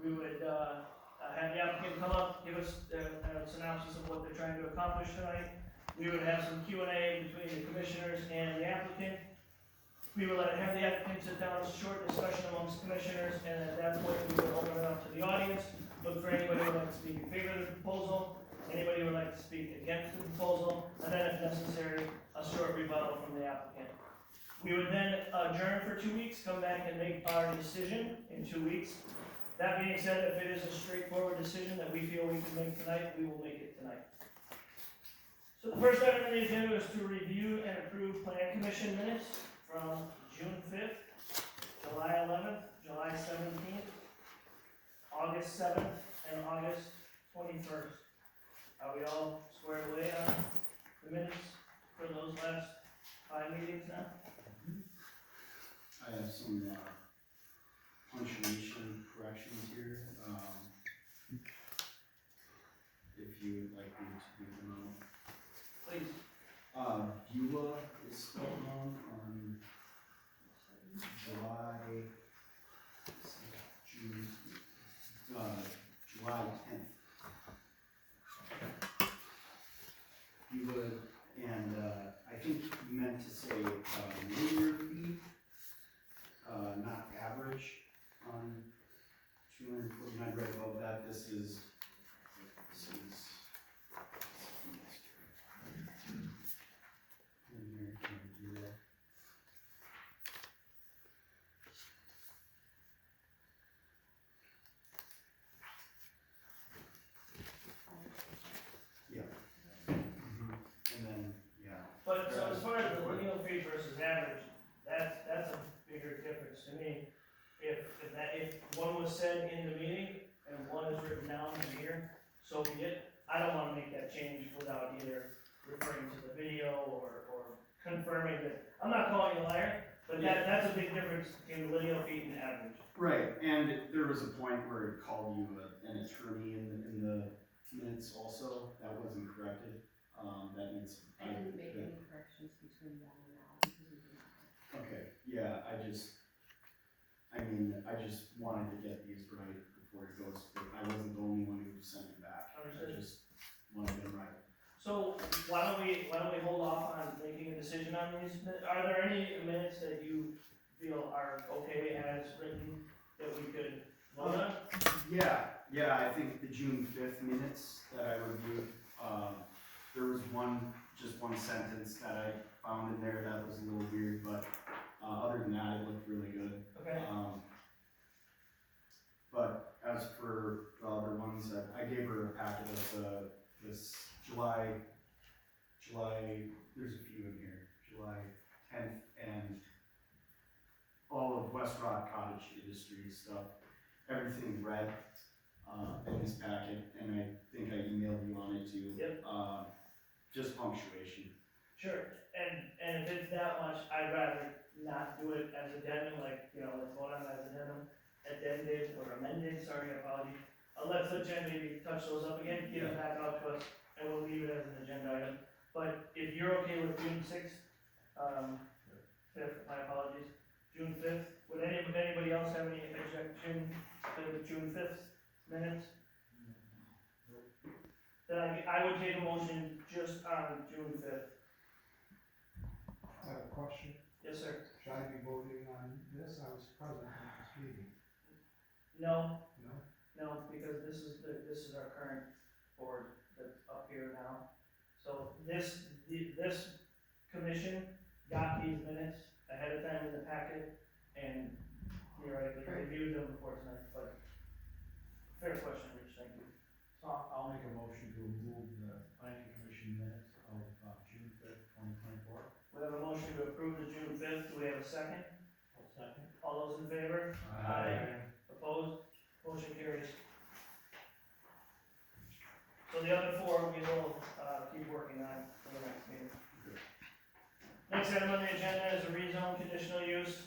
we would, have the applicant come up, give us a synopsis of what they're trying to accomplish tonight. We would have some Q&A between the commissioners and the applicant. We would have the applicant sit down, short discussion amongst commissioners, and at that point, we would open it up to the audience. Look for anybody who would like to speak in favor of the proposal, anybody who would like to speak against the proposal, and then if necessary, a short rebuttal from the applicant. We would then adjourn for 2 weeks, come back and make our decision in 2 weeks. That being said, if it is a straightforward decision that we feel we can make tonight, we will make it tonight. So the first item on the agenda is to review and approve plan commission minutes from June 5th, July 11th, July 17th, August 7th, and August 21st. Are we all squared away on the minutes for those last 5 meetings now? I have some punctuation corrections here, if you would like me to read them out. Please. Beulah is spelled wrong on July 10th. Beulah, and I think you meant to say linear feet, not average on 249, right above that. This is linear, can we do that? Yeah. And then, yeah. But so as far as the lineal feet versus average, that's a bigger difference to me. If one was said in the meeting and one is written down in here, so be it. I don't wanna make that change without either referring to the video or confirming that, I'm not calling you a liar, but that's a big difference between lineal feet and average. Right, and there was a point where it called you an attorney in the minutes also. That wasn't corrected. That needs. I didn't make any corrections between then and now because we did not. Okay, yeah, I just wanted to get these right before it goes, but I wasn't the only one who sent it back. Understood. I just wanted them right. So why don't we hold off on making a decision on these? Are there any minutes that you feel are okay as written that we could vote on? Yeah, I think the June 5th minutes that I reviewed, there was just one sentence that I found in there that was a little weird, but other than that, it looked really good. Okay. But as for the other ones, I gave her a packet of this July, there's a few in here, July 10th, and all of West Rock Cottage Industries stuff, everything red in this packet, and I think I emailed you on it too. Yep. Just punctuation. Sure, and if it's that much, I'd rather not do it as addendum, like, let's vote on it as addendum, addended or amended, sorry, apologies. Let's let Jen maybe touch those up again, get them back out to us, and we'll leave it as an agenda item. But if you're okay with June 6th, 5th, my apologies, June 5th, would anybody else have any objection to the June 5th minutes? Then I would take a motion just on June 5th. I have a question. Yes, sir. Should I be voting on this? I was present at this meeting. No, No? because this is our current board that's up here now. So this commission got these minutes ahead of time in the packet and theoretically reviewed them before tonight, but fair question, Rich, thank you. So I'll make a motion to move the planning commission minutes of June 5th, 2024. We have a motion to approve the June 5th, do we have a second? I'll second. All those in favor? Opposed? Motion carries. So the other four, we will keep working on for the next meeting. Next item on the agenda is a rezone conditional use.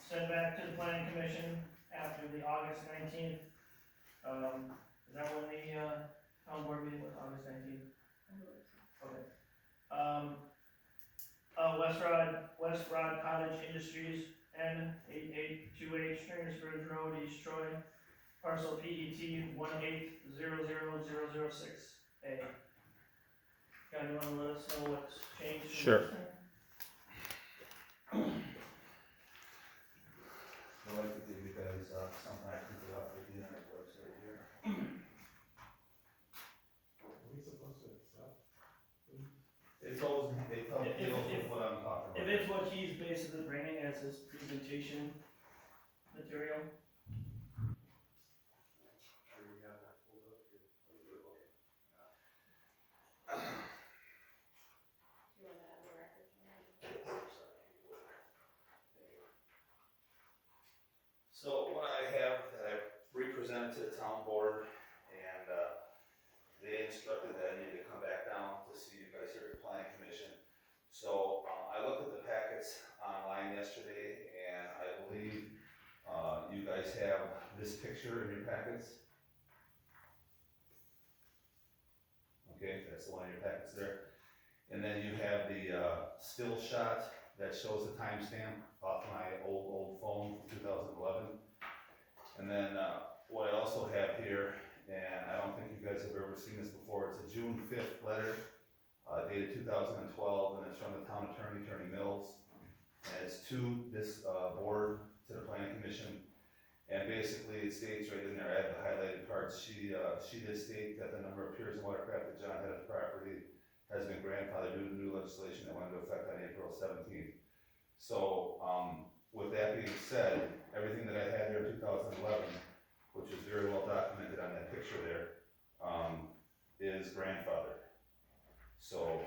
Sent back to the planning commission after the August 19th. Is that when the town board meeting was, August 19th? Okay. West Rod Cottage Industries N 8828 Stringers Bridge Road, East Troy, parcel PET 1800006A. John, you wanna let us know what's changed? from Sure. last time? I'd like to give you guys something I printed off the internet website here. Are we supposed to accept? It tells what I'm talking about. If it's what he's basically bringing as his presentation material, Sure we have that pulled up here. Do you want that on the record, John? So what I have that I represented to the town board, and they instructed that I needed to come back down to see you guys here at the planning commission. So I looked at the packets online yesterday, and I believe you guys have this picture in your packets. Okay, that's the one in your packets there. And then you have the still shot that shows the timestamp off my old phone from 2011. And then what I also have here, and I don't think you guys have ever seen this before, it's a June 5th letter dated 2012, and it's from the town attorney, Attorney Mills. And it's to this board, to the planning commission. And basically it states right in there, I have the highlighted parts, she did state that the number of piers and watercraft that John had at the property has been grandfathered due to new legislation that went into effect on April 17th. So, with that being said, everything that I had here in 2011, which is very well documented on that picture there, is grandfathered. So,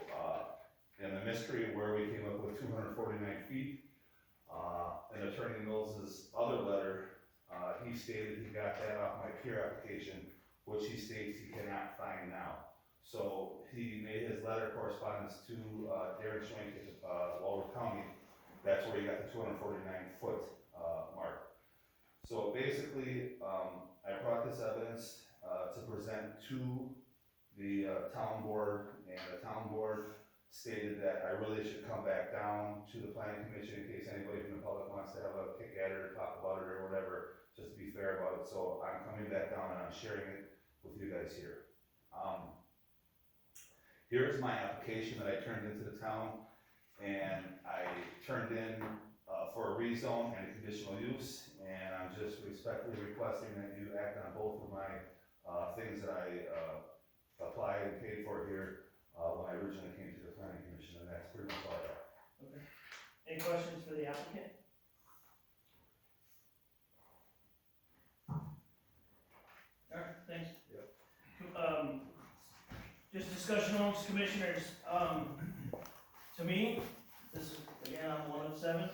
in the mystery where we came up with 249 feet, in Attorney Mills's other letter, he stated he got that off my pier application, which he states he cannot find now. So he made his letter correspondence to Darren Schwenk at Walworth County. That's where he got the 249 foot mark. So basically, I brought this evidence to present to the town board, and the town board stated that I really should come back down to the planning commission in case anybody from the public wants to have a kick at it or talk about it or whatever, just to be fair about it. So I'm coming back down and I'm sharing it with you guys here. Here's my application that I turned into the town, and I turned in for a rezone and a conditional use, and I'm just respectfully requesting that you act on both of my things that I applied and paid for here when I originally came to the planning commission, and that's pretty much all I have. okay. Any questions for the applicant? Alright, thanks. Yep. Just discussion amongst commissioners, to me, this is, again, I'm 1 of 7.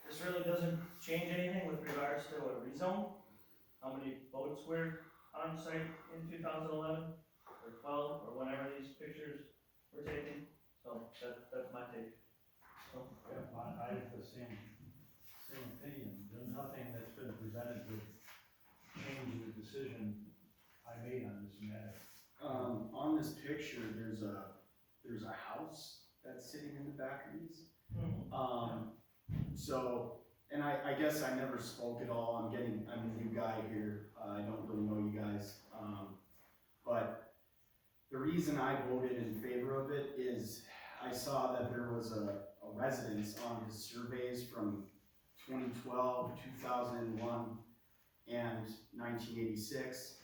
This really doesn't change anything with regards to a rezone, how many boats were on site in 2011, or 12, or whenever these pictures were taken, so that's my take. So, Yeah, I have the same opinion. There's nothing that's been presented to change the decision I made on this matter. On this picture, there's a house that's sitting in the back of these. So, and I guess I never spoke at all. I'm a new guy here. I don't really know you guys. But the reason I voted in favor of it is I saw that there was a residence on his surveys from 2012, 2001, and 1986,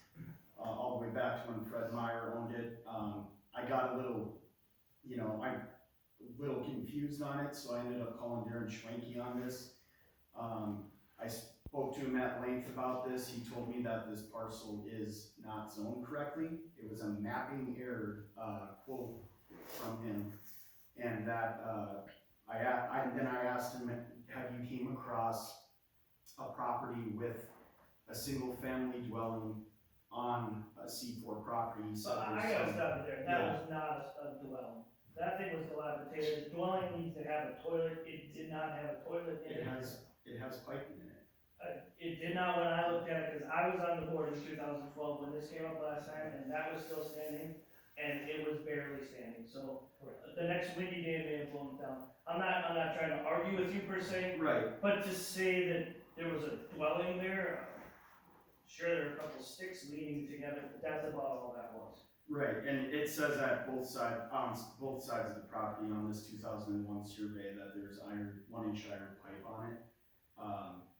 all the way back to when Fred Meyer owned it. I got a little confused on it, so I ended up calling Darren Schwenke on this. I spoke to him at length about this. He told me that this parcel is not zoned correctly. It was a mapping error quote from him, and that I asked him, have you came across a property with a single family dwelling on a C4 property? So I gotta stop you there, that was not a dwelling, that thing was dilapidated, the dwelling needs to have a toilet, it did not have a toilet in it. It has piping in it. It did not when I looked at it, cause I was on the board in 2012 when this came up last time, and that was still standing. and it was barely standing, so the next windy day may have blown it down. I'm not trying to argue with you per se, Right, but to say that there was a dwelling there, sure, there were a couple sticks leaning together, but that's about all that was. right, and it says that both sides of the property on this 2001 survey that there's 1-inch iron pipe on it.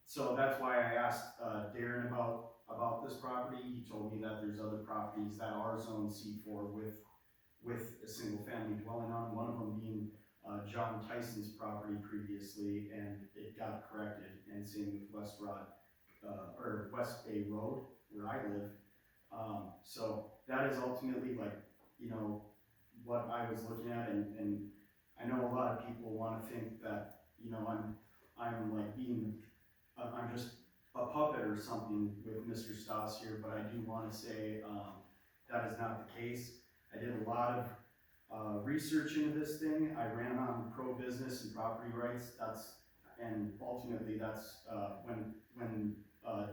So that's why I asked Darren about this property. He told me that there's other properties that are zone C4 with a single family dwelling on, one of them being John Tyson's property previously, and it got corrected, and same with West Bay Road, where I live. So that is ultimately what I was looking at, and I know a lot of people wanna think that, I'm just a puppet or something with Mr. Stoss here, but I do wanna say, that is not the case. I did a lot of research into this thing. I ran on pro-business and property rights. And ultimately that's, when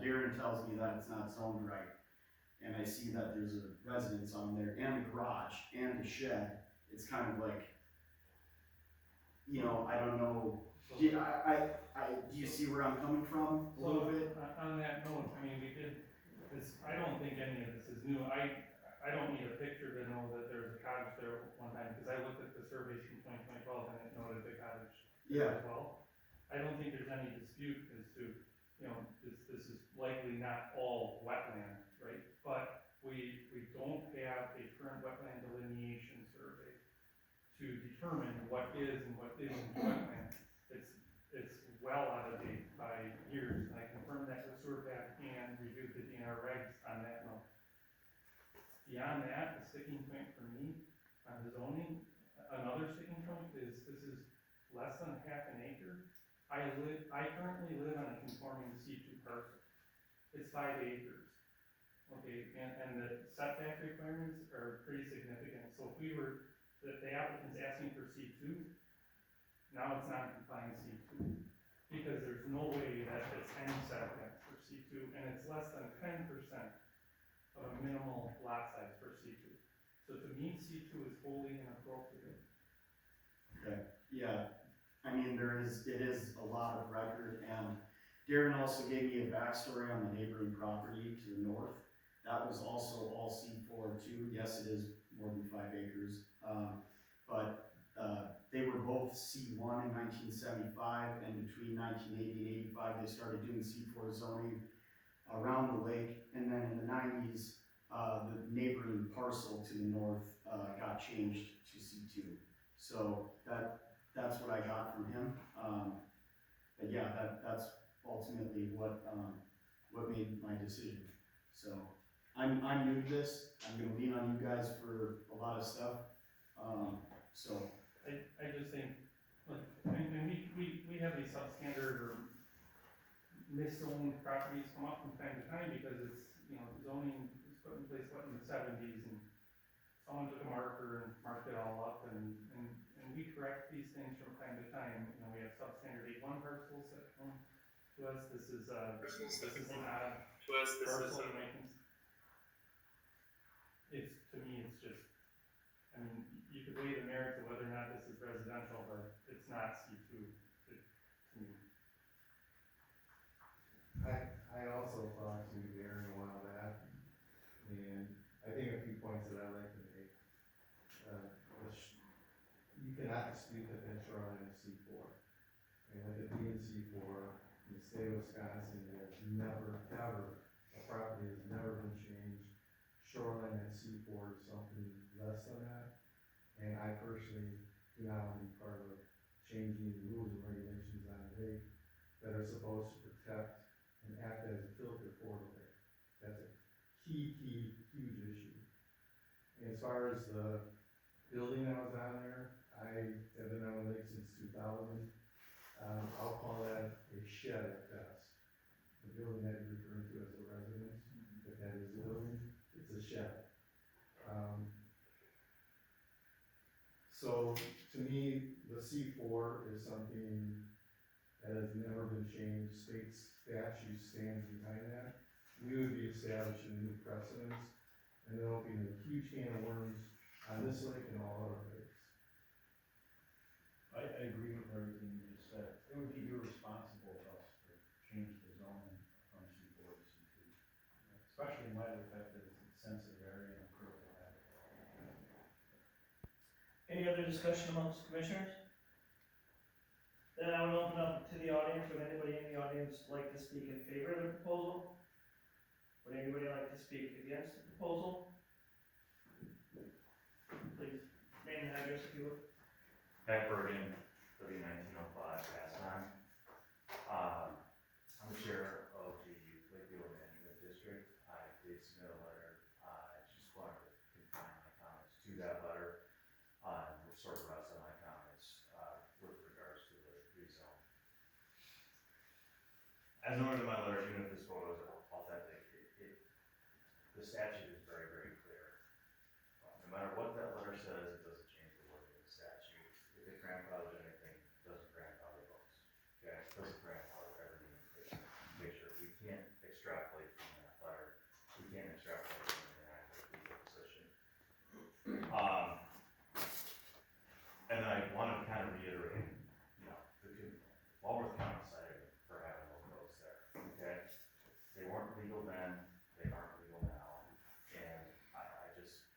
Darren tells me that it's not zoned right, and I see that there's a residence on there, and a garage, and a shed, it's kind of like, I don't know, do you see where I'm coming from a little bit? On that note, I mean, I don't think any of this is new. I don't need a picture to know that there was a cottage there one time, because I looked at the surveys from 2012 and it noted the cottage there Yeah, as well. I don't think there's any dispute as to, this is likely not all wetland, right? But we don't have a current wetland delineation survey to determine what is and what isn't wetland. It's well out of date by years, and I confirmed that with SEWRPAC and reviewed the DNR regs on that note. Beyond that, the sticking point for me on the zoning, another sticking point is this is less than half an acre. I currently live on a conforming C2 parcel. It's 5 acres. Okay, and the setback requirements are pretty significant. So if the applicant's asking for C2, now it's not complying C2. Because there's no way that it's any setbacks for C2, and it's less than 10% of a minimal lot size for C2. So to me, C2 is wholly inappropriate. yeah. I mean, it is a lot of record, and Darren also gave me a backstory on the neighboring property to the north. That was also all C4 too. Yes, it is more than 5 acres. But they were both C1 in 1975, and between 1980 and 85, they started doing C4 zoning around the lake. And then in the 90s, the neighboring parcel to the north got changed to C2. So that's what I got from him. But yeah, that's ultimately what made my decision. So I'm new to this. I'm gonna lean on you guys for a lot of stuff. So I just think, look, and we have these substandard or misowned properties come up from time to time because it's, zoning was put in place, in the 70s, and someone took a marker and marked it all up, and we correct these things from time to time. We have substandard A1 parcels that come to us. This is an odd parcel to make. To me, it's just, you could weigh the merits of whether or not this is residential, but it's not C2, to me. I also talked to Darren a while back, and I think a few points that I'd like to make. You cannot dispute that that shoreline is C4. And with it being C4, in the state of Wisconsin, there's never, ever, a property has never been changed. Shoreline at C4 is something less than that. And I personally do not want to be part of changing the rules and regulations on the lake that are supposed to protect and act as a filter for the lake. That's a key, huge issue. And as far as the building that was on there, I have been on the lake since 2000. I'll call that a shed at best. The building that you're referring to as a residence, if that is a building, it's a shed. So to me, the C4 is something that has never been changed. State statute stands behind that. We would be establishing new precedents and then opening a huge can of worms on this lake and all other lakes. I agree with everything you just said. It would be irresponsible of us to change the zoning from C four to C two. Especially in light of the fact that it's a sensitive area and critical habitat. Any other discussion amongst commissioners? Then I would open up to the audience. Would anybody in the audience like to speak in favor of the proposal? Would anybody like to speak against the proposal? Please, name and address if you would. Pat Bergen, 1905 Pasadena. I'm the chair of the Lakeview Management District. I did submit a letter. I just wanted to confine my comments to that letter. We'll sort of rest on my comments with regards to the rezone. As noted in my letter, even if this photo is authentic, the statute is very, very clear. No matter what that letter says, it doesn't change the wording of the statute. If it grandfathers anything, it doesn't grandfather votes. Okay, it doesn't grandfather every picture. We can't extrapolate from that letter. We can't extrapolate from the active legal position. And I wanted to kind of reiterate, you know, Walworth County cited for having those votes there. Okay, they weren't legal then. They aren't legal now. And I just,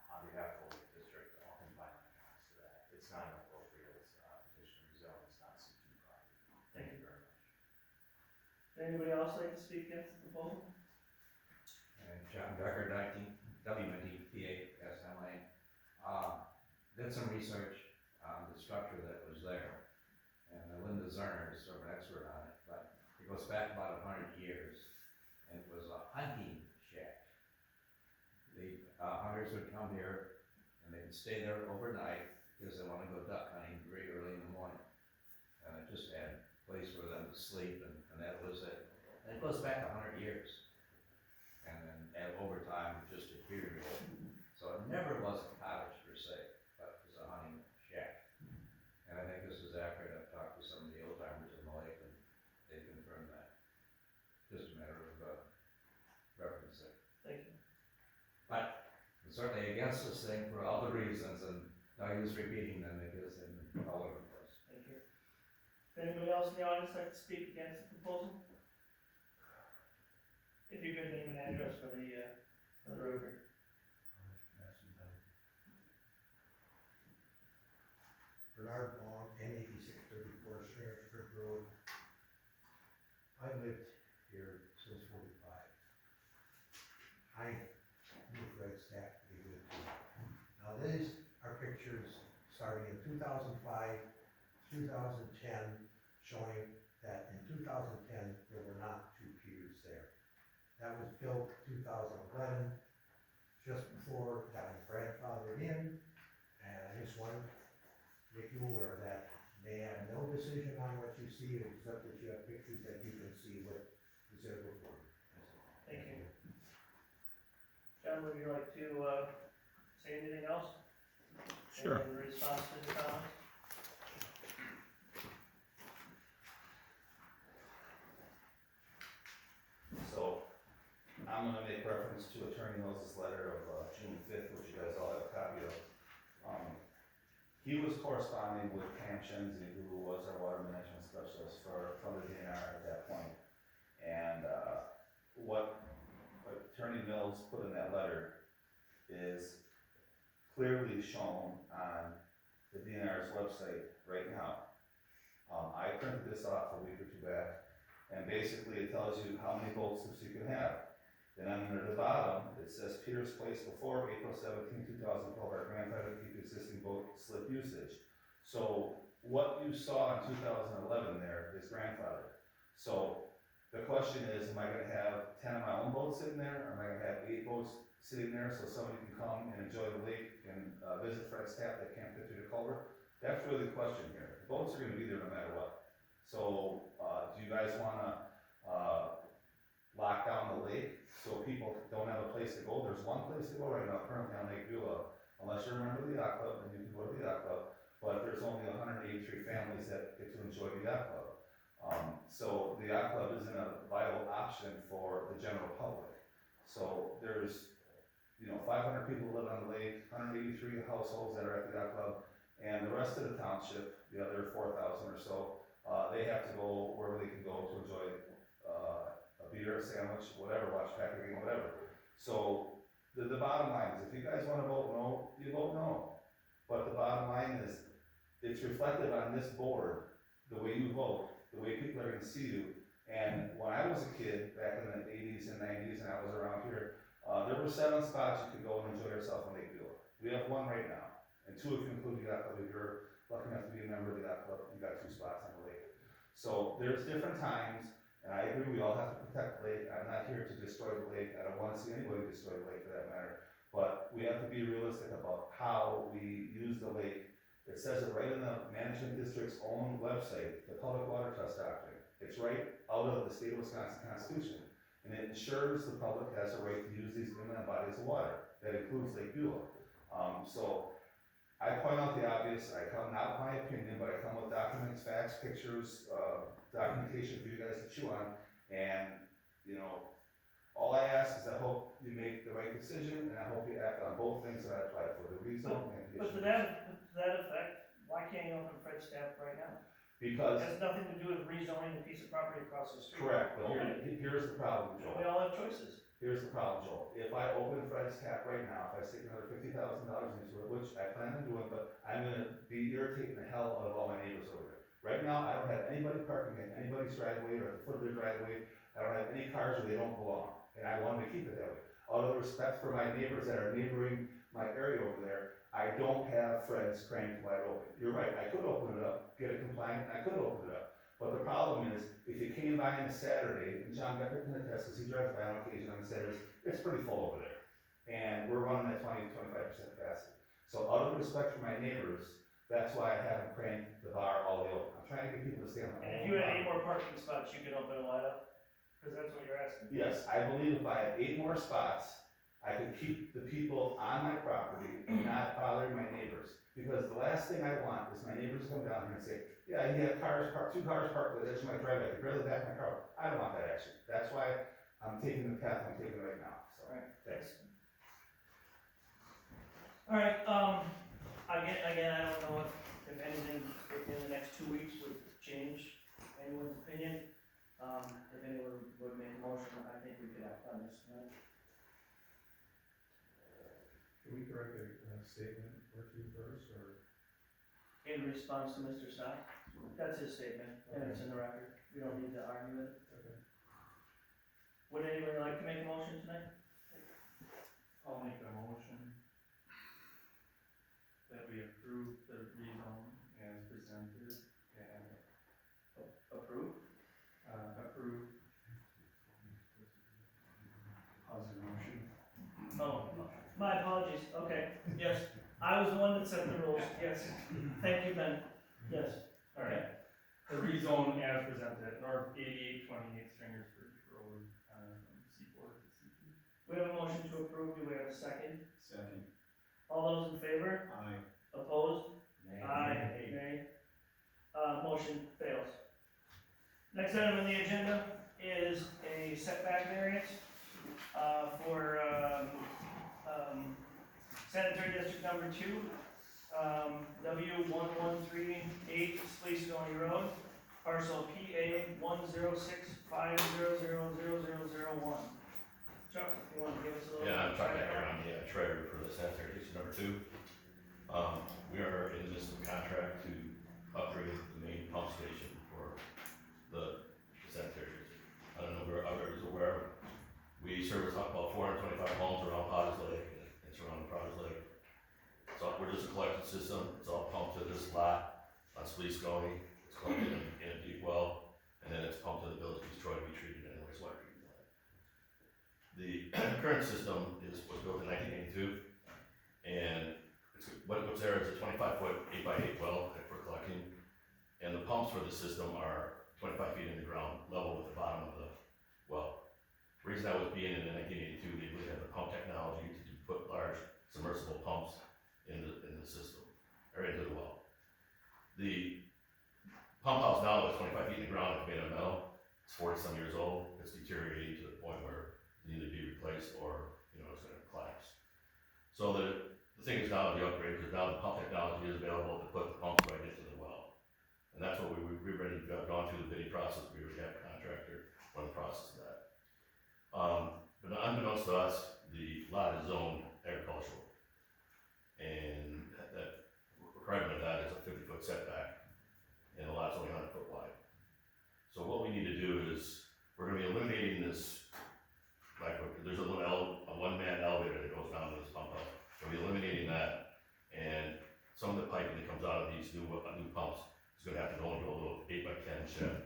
on behalf of the district, I'll confine my comments to that. It's not an appropriate petition rezone, it's not C2 property. Thank you very much. Would anybody else like to speak against the proposal? John Becker, WNDPA SMA. Did some research on the structure that was there, and Linda Zerner is sort of an expert on it, but it goes back about 100 years, and it was a hunting shack. The hunters would come here, and they would stay there overnight, because they want to go duck hunting very early in the morning. And it just had a place for them to sleep, and that was it. And it goes back 100 years. And then over time, it just deteriorated. So it never was a cottage per se, but it was a hunting shack. And I think this is accurate. I've talked to some of the old timers in the lake, and they confirmed that. Just a matter of reference there. Thank you. But I'm certainly against this thing for all the reasons, and no use repeating them because they're all over the place. Thank you. Would anybody else in the audience like to speak against the proposal? If you could name an address for the record. Bernard Long, N8634 Stratford Road. I lived here since 45. I knew Fred Stack pretty good too. Now these are pictures starting in 2005, 2010, showing that in 2010 there were not two piers there. That was built 2011, just before it got grandfathered in, and I just wanted to make you aware that they have no decision on what you see, except that you have pictures that you can see what is there before you. Thank you. John, would you like to say anything else? Sure. In response to the comments? So, I'm gonna make reference to Attorney Mills' letter of June 5th, which you guys all have a copy of. He was corresponding with Pam Chenzy, who was our water management specialist for the DNR at that point. And what Attorney Mills put in that letter is clearly shown on the DNR's website right now. I printed this off a week or two back, and basically it tells you how many boats you can have. Then under the bottom, it says Peters Place before April 17, 2012 are grandfathered to keep existing boat slip usage. So what you saw in 2011 there is grandfathered. So the question is, am I gonna have 10 of my own boats sitting there, or am I gonna have 8 boats sitting there so somebody can come and enjoy the lake and visit Fred's Tap that can't fit through the culvert? That's really the question here. The boats are gonna be there no matter what. So, do you guys wanna lock down the lake so people don't have a place to go? There's one place to go right now currently on Lake Beulah, unless you're a member of the yacht club, then you can go to the yacht club, but there's only 183 families that get to enjoy the yacht club. So the yacht club isn't a viable option for the general public. So there's 500 people live on the lake, 183 households that are at the yacht club, and the rest of the township, the other 4,000 or so, they have to go wherever they can go to enjoy a beer, a sandwich, whatever, watch Packer game, whatever. So the bottom line is, if you guys want to vote no, you vote no. But the bottom line is, it's reflected on this board, the way you vote, the way people are going to see you. And when I was a kid, back in the 80s and 90s, and I was around here, there were 7 spots you could go and enjoy yourself in Lake Beulah. We have 1 right now, and 2 if you include the yacht club. If you're lucky enough to be a member of the yacht club, you got 2 spots on the lake. So there's different times, and I agree we all have to protect the lake. I'm not here to destroy the lake. I don't want to see anybody destroy the lake for that matter. But we have to be realistic about how we use the lake. It says it right in the management district's own website, the Public Water Trust Doctrine. It's right out of the state of Wisconsin Constitution. And it ensures the public has a right to use these inland bodies of water. That includes Lake Beulah. So I point out the obvious. I come not with my opinion, but I come with documents, facts, pictures, documentation for you guys to chew on. And, all I ask is I hope you make the right decision, and I hope you act on both things that I applied for, the rezone and the But to that effect, why can't you open Fred's Tap right now? Because, It has nothing to do with rezoning a piece of property across the street. correct, but Okay. here's the problem, We Joel. all have choices. Here's the problem, Joel. If I open Fred's Tap right now, if I stick another $50,000 into it, which I plan on doing, but I'm gonna be irritating the hell out of all my neighbors over there. Right now, I don't have anybody parking in anybody's driveway or at the foot of their driveway. I don't have any cars where they don't belong, and I wanted to keep it that way. Out of respect for my neighbors that are neighboring my area over there, I don't have Fred's cranked wide open. You're right, I could open it up, get it compliant, and I could open it up. But the problem is, if you came by on a Saturday, and John Becker can attest, because he drives by on occasion on Saturdays, it's pretty full over there. And we're running at 20-25% capacity. So out of respect for my neighbors, that's why I haven't cranked the bar all the way open. I'm trying to get people to stay on my And own if you had 8 property. more parking spots, you could open it wide up? Because that's what you're asking. Yes, I believe if I had 8 more spots, I could keep the people on my property and not bothering my neighbors. Because the last thing I want is my neighbors to come down here and say, yeah, he had cars parked, 2 cars parked at the edge of my driveway, I could barely back my car up. I don't want that action. That's why I'm taking the path I'm taking right now, so, Right. thanks. All right, again, I don't know if anything in the next 2 weeks would change anyone's opinion. If anyone would make a motion, I think we could act on this tonight. Can we correct a statement or 2 first, or? In response to Mr. Stock, that's his statement, and it's in the record. We don't need to argue it. Okay. Would anyone like to make a motion tonight? I'll make a motion that we approve the rezone as presented and Approve? approve. How's your motion? Oh, my apologies, okay, yes. I was the one that set the rules, yes. Thank you, Ben. Yes. All right. The rezone as presented, North 8828 Stringers Bridge Road, from C4 to C2. We have a motion to approve. Do we have a second? Second. All those in favor? Aye. Opposed? Aye. Nay. Motion fails. Next item on the agenda is a setback variance, for, sanitary district number 2, W1138 Spleece-Stony Road, parcel PA 10650000001. Chuck, if you want to give us a little. Yeah, I'm Chuck Decker, background. I'm the treasurer for the sanitary district number 2. We are in the midst of a contract to upgrade the main pump station for the sanitary district. I don't know if everybody's aware, we service about 425 homes around Potter's Lake and surrounding Potter's Lake. So we're just a collection system, it's all pumped to this lot on Spleece-Stony, it's collected in a deep well, and then it's pumped to the village of East Troy to be treated in a wastewater treatment plant. The current system was built in 1982, and what's there is a 25-foot 8x8 well that we're collecting, and the pumps for the system are 25 feet in the ground, level with the bottom of the well. The reason that was being in 1982, they really had the pump technology to put large submersible pumps in the system, or into the well. The pump house now is 25 feet in the ground, it's made of metal, it's 40-some years old, it's deteriorating to the point where it needs to be replaced or, it's gonna collapse. technology upgrade, because now the pump technology is available to put the pumps right into the well. And that's what we've already gone through the bidding process, we already have a contractor on the process of that. But unbeknownst to us, the lot is zoned agricultural. And that requirement of that is a 50-foot setback, and the lot's only 100 foot wide. So what we need to do is, we're gonna be eliminating this, like, there's a one-man elevator that goes down to this pump house. We'll be eliminating that, and some of the piping that comes out of these new pumps is gonna have to go into a little 8x10 shed.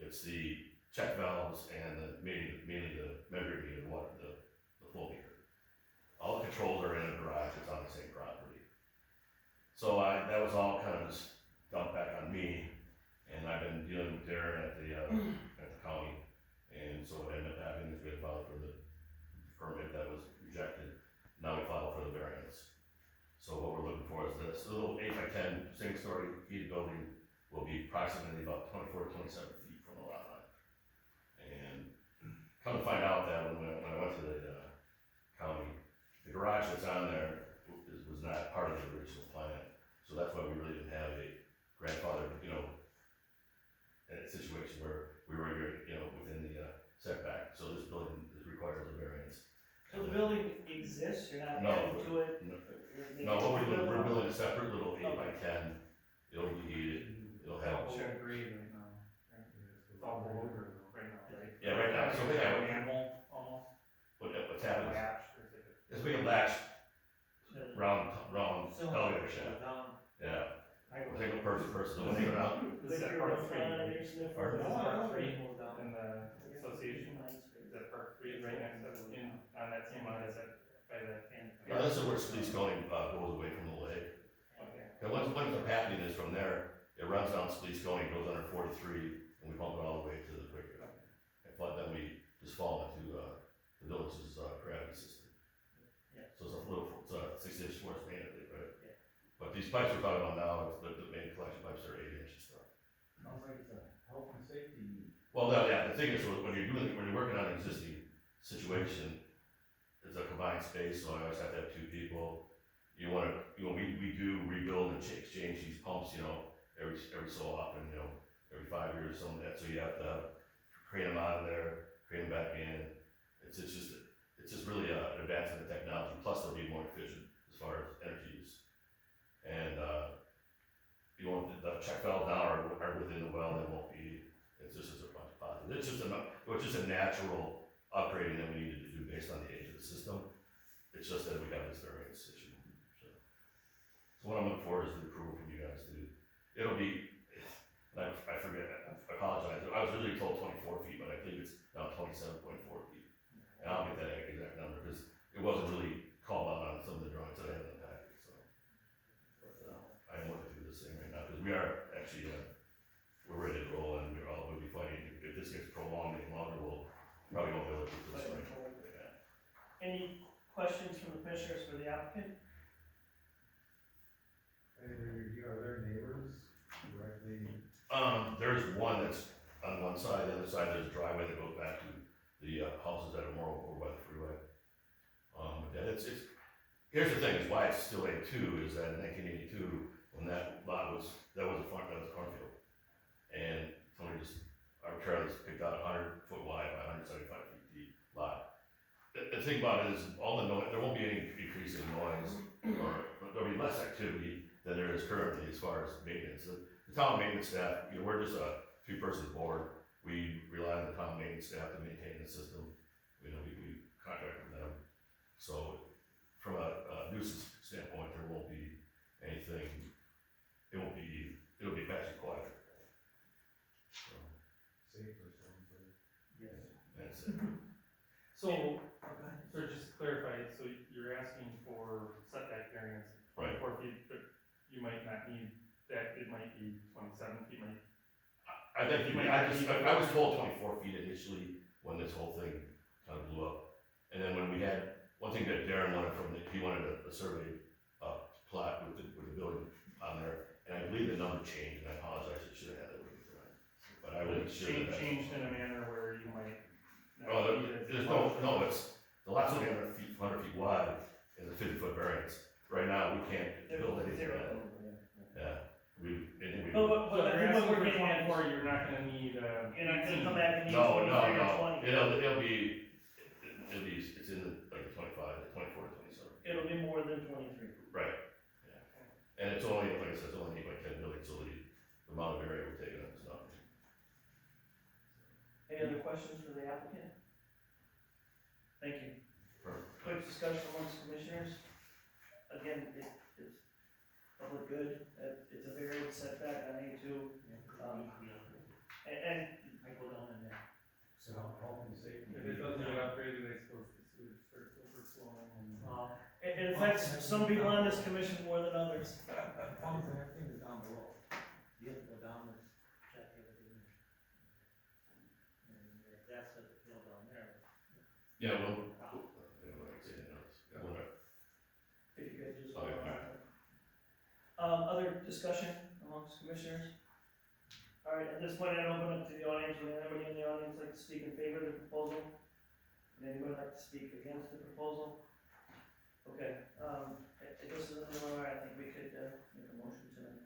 It's the check valves and mainly the measuring meter, the flow meter. All the controls are in a garage, it's on the same property. So that was all kind of just dumped back on me, and I've been dealing with Darren at the county. And so what ended up happening is we had filed for the permit that was rejected. Now we filed for the variance. So what we're looking for is this little 8x10 single-story heated building will be approximately about 24 to 27 feet from the lot line. And come to find out that when I went to the county, the garage that's on there was not part of the original plan. So that's why we really didn't have a grandfather, situation where we were, within the setback. So this building requires a variance. So the building exists, you're not No, adding to it? No, what we're building a separate little 8x10. It'll be heated. It'll have. It's all grade right now, right? It's all over right now, right? Yeah, right now. So It's we like have a manhole almost, what's happening. latch, or is it? It's being latched round elevator shaft. Yeah. We'll take a person, we'll take it out. Is that part three? Pardon? Is that part three in the association? Is that part three right next to, on that same line, is that by that fan? Yeah, this is where Spleece Going goes away from the lake. Okay. And what ends up happening is from there, it runs down Spleece Going, goes under 43, and we pump it all the way to the Quaker. But then we just fall into the village's gravity system. Yeah. So it's a 6-inch force main, I think, right? Yeah. But these pipes we're talking about now, the main collection pipes are 8-inch and stuff. Sounds like it's a health and safety. Well, yeah, the thing is, when you're working on an existing situation, it's a combined space, so I always have to have 2 people. We do rebuild and exchange these pumps, every so often, every 5 years or something like that, so you have to crane them out of there, crane them back in. It's just really an advancement in technology, plus they'll be more efficient as far as energy use. And, the check valves now are within the well, they won't be, it's just a bunch of positives. It's just a natural upgrading that we needed to do based on the age of the system. It's just that we got this variance issue. So what I'm looking for is the approval from you guys to, it'll be, and I forget, I apologize, I was originally told 24 feet, but I think it's now 27.4 feet. And I'll get that exact number, because it wasn't really called out on some of the drawings that I had in the packet, so. But, I am working through this thing right now, because we are actually, we're ready to roll, and we'll be fighting, if this gets prolonged any longer, we'll probably won't be able to do this right. Yeah. Any questions from the commissioners for the applicant? Are there neighbors directly? There's one that's on one side, the other side, there's a driveway that goes back to the houses that are more over by the freeway. Here's the thing, is why it's still A2, is that in 1982, when that lot was a cornfield. And somebody just arbitrarily picked out 100-foot wide by 175 feet deep lot. The thing about it is, all the noise, there won't be any increase in noise, or there'll be less activity than there is currently as far as maintenance. The town maintenance staff, we're just a 3-person board. We rely on the town maintenance staff to maintain the system. We contract with them. So from a nuisance standpoint, there won't be anything, it'll be actually quieter. So, Safe or something? that's it. So just to clarify, so you're asking for setback variance, Right. 24 feet, but you might not need that, it might be 27 feet, I was told 24 feet initially when this whole thing kind of blew up. And then when we had, one thing that Darren wanted he wanted a survey plot with the building on there. And I believe the number changed, and I apologize, I should have had that with me tonight. But I wasn't sure that. changed in a manner where you might. Oh, there's no, it's, the lot's only 100 feet wide, and the 50-foot variance. right now, we can't There's build anything zero. on it. Yeah, we. But So I if you're think what asking we're for getting at is, 24, you're not gonna need, you're not gonna come back and need No, 23 no, or no, 20. it'll be, it's in the, like, the 25, the 24 to 27. It'll be more than 23. Right, yeah. And it's only, like I said, it's only 8 by 10 building, so the amount of area we're taking up is nothing. Any other questions for the applicant? Thank you. Perfect. Quick discussion amongst commissioners. Again, it's public good, it's a varied setback on A2. And I go down in there. So health and safety. if it doesn't get upgraded, I suppose the sewage starts overflowing and. it affects some people on this commission more than others. Problems and everything is down below. You have to go down and check everything. And if that's what the field down there. Yeah, well, like I said, whatever. If you could just. Okay, Other discussion amongst commissioners? All right, at this point, I'd open up to the audience. Would anybody in the audience like to speak in favor of the proposal? Would anybody like to speak against the proposal? Okay, if this isn't all right, I think we could, make a motion tonight.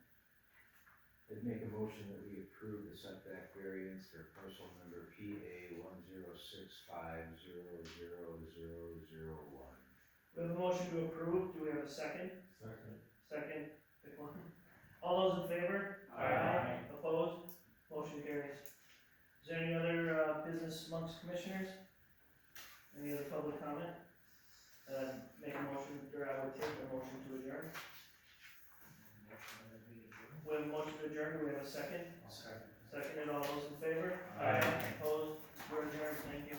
I'd make a motion that we approve the setback variance for parcel number PA 1065000001. We have a motion to approve. Do we have a second? Second. Second, pick one. All those in favor? Aye. Opposed? Motion carries. Is there any other, business amongst commissioners? Any other public comment? Make a motion, or I would take a motion to adjourn. We have a motion to adjourn. Do we have a second? Seconded. All those in favor? Aye. Opposed? We're adjourned. Thank you.